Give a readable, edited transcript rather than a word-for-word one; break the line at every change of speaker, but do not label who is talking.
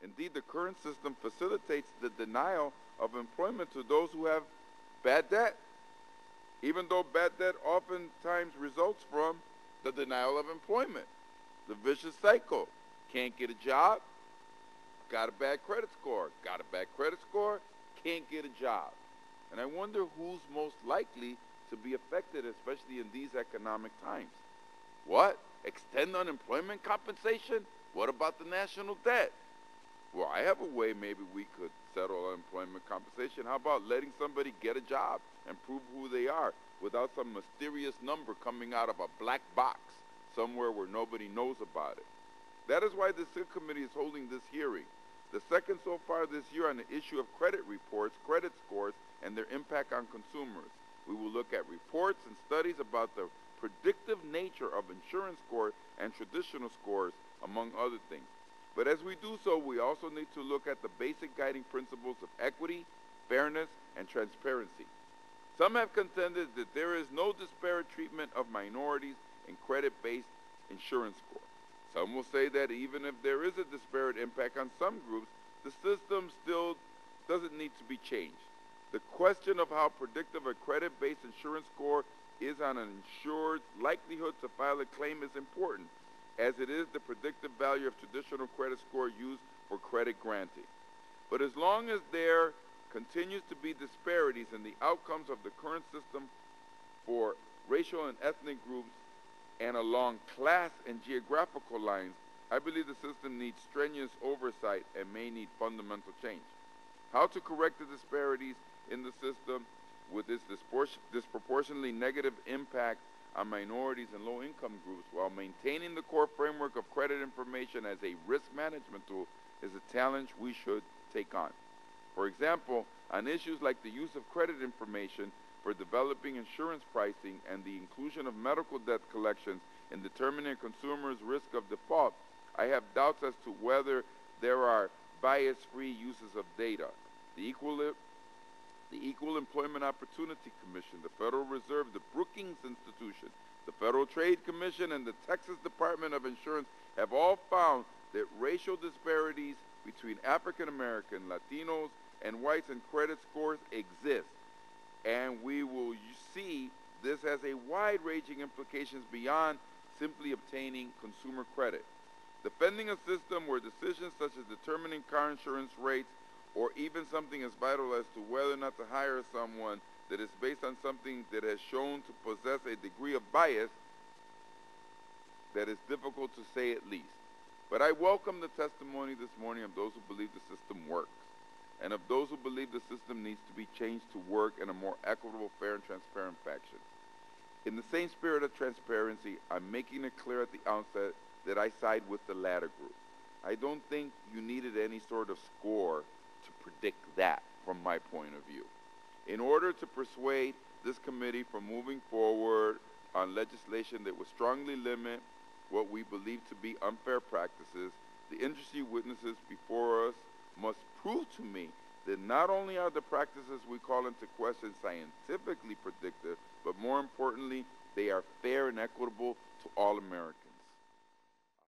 Indeed, the current system facilitates the denial of employment to those who have bad debt, even though bad debt oftentimes results from the denial of employment. The vicious cycle. Can't get a job, got a bad credit score. Got a bad credit score, can't get a job. And I wonder who's most likely to be affected, especially in these economic times. What? Extend unemployment compensation? What about the national debt? Well, I have a way maybe we could settle unemployment compensation. How about letting somebody get a job and prove who they are without some mysterious number coming out of a black box somewhere where nobody knows about it? That is why the subcommittee is holding this hearing, the second so far this year, on the issue of credit reports, credit scores, and their impact on consumers. We will look at reports and studies about the predictive nature of insurance scores and traditional scores, among other things. But as we do so, we also need to look at the basic guiding principles of equity, fairness, and transparency. Some have contended that there is no disparate treatment of minorities in credit-based insurance scores. Some will say that even if there is a disparate impact on some groups, the system still doesn't need to be changed. The question of how predictive a credit-based insurance score is on an insured's likelihood to file a claim is important, as it is the predictive value of traditional credit score used for credit granting. But as long as there continues to be disparities in the outcomes of the current system for racial and ethnic groups and along class and geographical lines, I believe the system needs strenuous oversight and may need fundamental change. How to correct the disparities in the system with its disproportionately negative impact on minorities and low-income groups while maintaining the core framework of credit information as a risk management tool is a challenge we should take on. For example, on issues like the use of credit information for developing insurance pricing and the inclusion of medical debt collections in determining a consumer's risk of default, I have doubts as to whether there are bias-free uses of data. The Equal Employment Opportunity Commission, the Federal Reserve, the Brookings Institution, the Federal Trade Commission, and the Texas Department of Insurance have all found that racial disparities between African American, Latinos, and whites in credit scores exist. And we will see this has a wide-ranging implications beyond simply obtaining consumer credit. Defending a system where decisions such as determining car insurance rates or even something as vital as to whether or not to hire someone that is based on something that has shown to possess a degree of bias that is difficult to say at least. But I welcome the testimony this morning of those who believe the system works, and of those who believe the system needs to be changed to work in a more equitable, fair, and transparent fashion. In the same spirit of transparency, I'm making it clear at the outset that I side with the latter group. I don't think you needed any sort of score to predict that from my point of view. In order to persuade this committee from moving forward on legislation that would strongly limit what we believe to be unfair practices, the industry witnesses before us must prove to me that not only are the practices we call into question scientifically predictive, but more importantly, they are fair and equitable to all Americans.